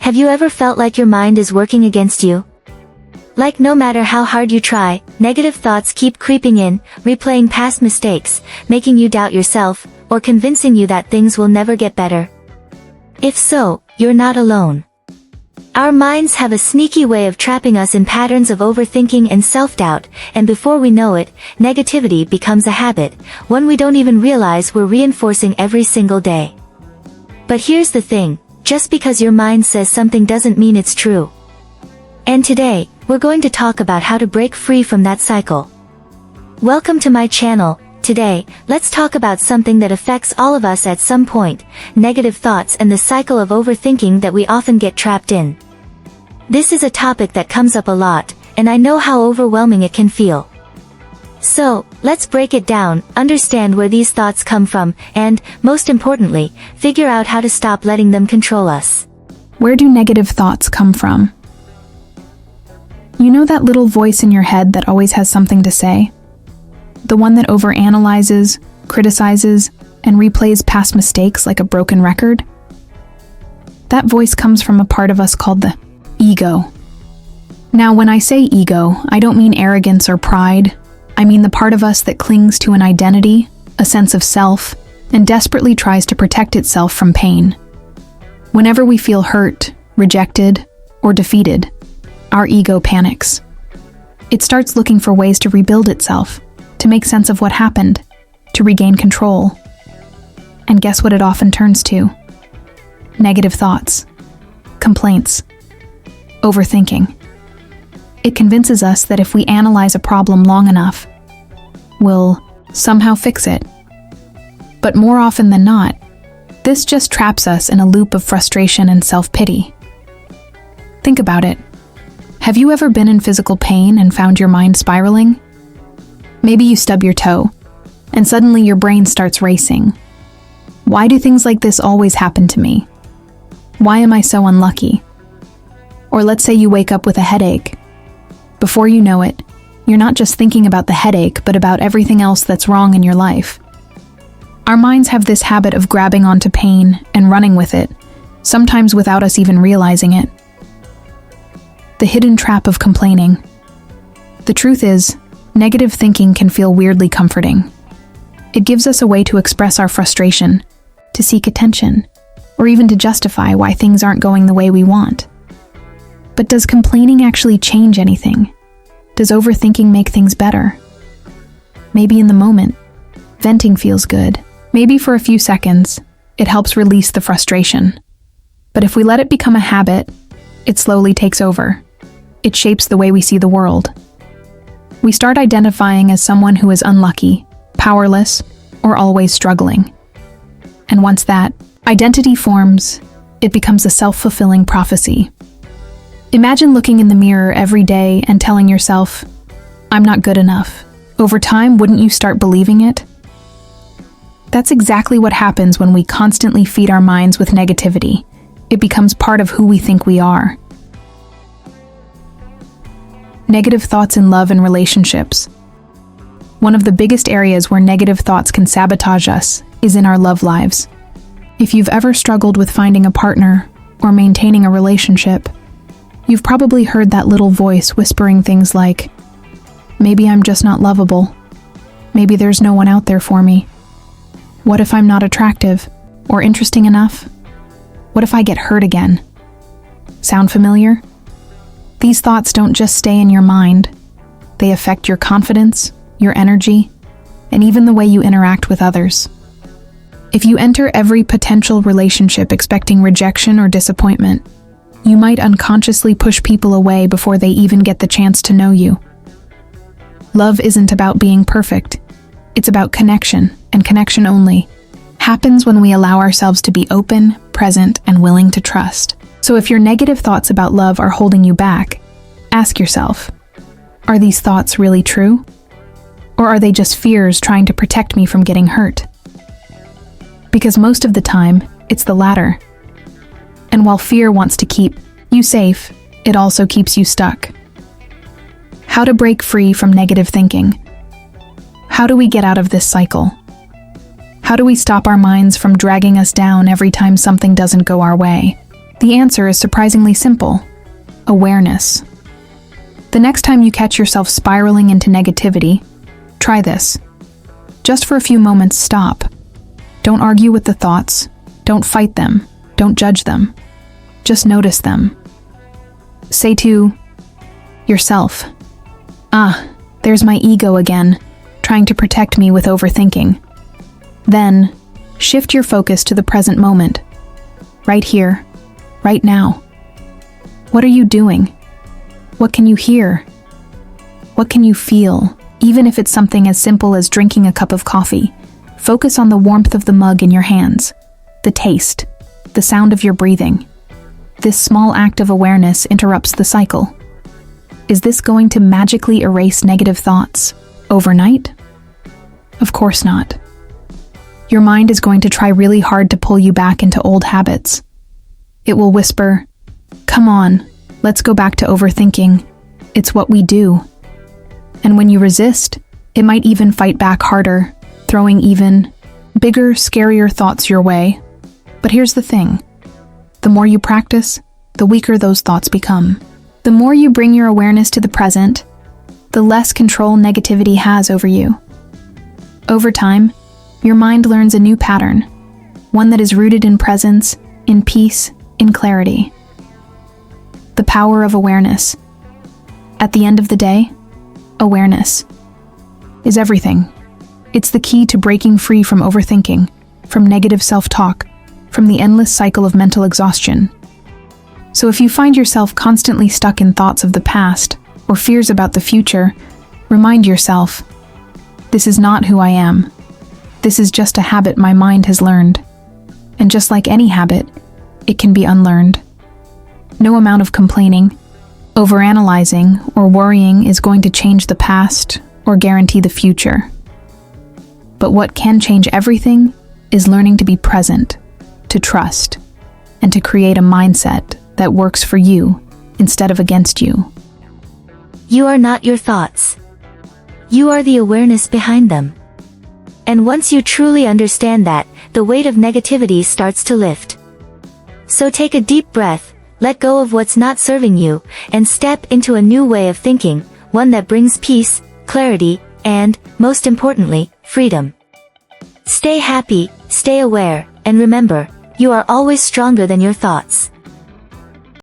Have you ever felt like your mind is working against you? Like no matter how hard you try, negative thoughts keep creeping in, replaying past mistakes, making you doubt yourself, or convincing you that things will never get better. If so, you're not alone. Our minds have a sneaky way of trapping us in patterns of overthinking and self-doubt, and before we know it, negativity becomes a habit, one we don't even realize we're reinforcing every single day. But here's the thing, just because your mind says something doesn't mean it's true. And today, we're going to talk about how to break free from that cycle. Welcome to my channel. Today, let's talk about something that affects all of us at some point, negative thoughts and the cycle of overthinking that we often get trapped in. This is a topic that comes up a lot, and I know how overwhelming it can feel. So, let's break it down, understand where these thoughts come from, and, most importantly, figure out how to stop letting them control us. Where do negative thoughts come from? You know that little voice in your head that always has something to say? The one that overanalyzes, criticizes, and replays past mistakes like a broken record? That voice comes from a part of us called the ego. Now, when I say ego, I don't mean arrogance or pride. I mean the part of us that clings to an identity, a sense of self, and desperately tries to protect itself from pain. Whenever we feel hurt, rejected, or defeated, our ego panics. It starts looking for ways to rebuild itself, to make sense of what happened, to regain control. And guess what it often turns to? Negative thoughts, complaints, overthinking. It convinces us that if we analyze a problem long enough, we'll somehow fix it. But more often than not, this just traps us in a loop of frustration and self-pity. Think about it. Have you ever been in physical pain and found your mind spiraling? Maybe you stub your toe, and suddenly your brain starts racing. Why do things like this always happen to me? Why am I so unlucky? Or let's say you wake up with a headache. Before you know it, you're not just thinking about the headache, but about everything else that's wrong in your life. Our minds have this habit of grabbing onto pain and running with it, sometimes without us even realizing it. The hidden trap of complaining. The truth is, negative thinking can feel weirdly comforting. It gives us a way to express our frustration, to seek attention, or even to justify why things aren't going the way we want. But does complaining actually change anything? Does overthinking make things better? Maybe in the moment, venting feels good. Maybe for a few seconds, it helps release the frustration. But if we let it become a habit, it slowly takes over. It shapes the way we see the world. We start identifying as someone who is unlucky, powerless, or always struggling. And once that identity forms, it becomes a self-fulfilling prophecy. Imagine looking in the mirror every day and telling yourself, "I'm not good enough." Over time, wouldn't you start believing it? That's exactly what happens when we constantly feed our minds with negativity. It becomes part of who we think we are. Negative thoughts in love and relationships. One of the biggest areas where negative thoughts can sabotage us is in our love lives. If you've ever struggled with finding a partner or maintaining a relationship, you've probably heard that little voice whispering things like, "Maybe I'm just not lovable. Maybe there's no one out there for me. What if I'm not attractive or interesting enough? What if I get hurt again?" Sound familiar? These thoughts don't just stay in your mind. They affect your confidence, your energy, and even the way you interact with others. If you enter every potential relationship expecting rejection or disappointment, you might unconsciously push people away before they even get the chance to know you. Love isn't about being perfect. It's about connection, and connection only happens when we allow ourselves to be open, present, and willing to trust. So if your negative thoughts about love are holding you back, ask yourself, are these thoughts really true? Or are they just fears trying to protect me from getting hurt? Because most of the time, it's the latter. And while fear wants to keep you safe, it also keeps you stuck. How to break free from negative thinking. How do we get out of this cycle? How do we stop our minds from dragging us down every time something doesn't go our way? The answer is surprisingly simple: awareness. The next time you catch yourself spiraling into negativity, try this. Just for a few moments, stop. Don't argue with the thoughts. Don't fight them. Don't judge them. Just notice them. Say to yourself, there's my ego again, trying to protect me with overthinking. Then, shift your focus to the present moment. Right here, right now. What are you doing? What can you hear? What can you feel? Even if it's something as simple as drinking a cup of coffee, focus on the warmth of the mug in your hands, the taste, the sound of your breathing. This small act of awareness interrupts the cycle. Is this going to magically erase negative thoughts overnight? Of course not. Your mind is going to try really hard to pull you back into old habits. It will whisper, "Come on, let's go back to overthinking. It's what we do." And when you resist, it might even fight back harder, throwing even bigger, scarier thoughts your way. But here's the thing. The more you practice, the weaker those thoughts become. The more you bring your awareness to the present, the less control negativity has over you. Over time, your mind learns a new pattern, one that is rooted in presence, in peace, in clarity. The power of awareness. At the end of the day, awareness is everything. It's the key to breaking free from overthinking, from negative self-talk, from the endless cycle of mental exhaustion. So if you find yourself constantly stuck in thoughts of the past or fears about the future, remind yourself, this is not who I am. This is just a habit my mind has learned. And just like any habit, it can be unlearned. No amount of complaining, overanalyzing, or worrying is going to change the past or guarantee the future. But what can change everything is learning to be present, to trust, and to create a mindset that works for you instead of against you. You are not your thoughts. You are the awareness behind them. And once you truly understand that, the weight of negativity starts to lift. So take a deep breath, let go of what's not serving you, and step into a new way of thinking, one that brings peace, clarity, and, most importantly, freedom. Stay happy, stay aware, and remember, you are always stronger than your thoughts.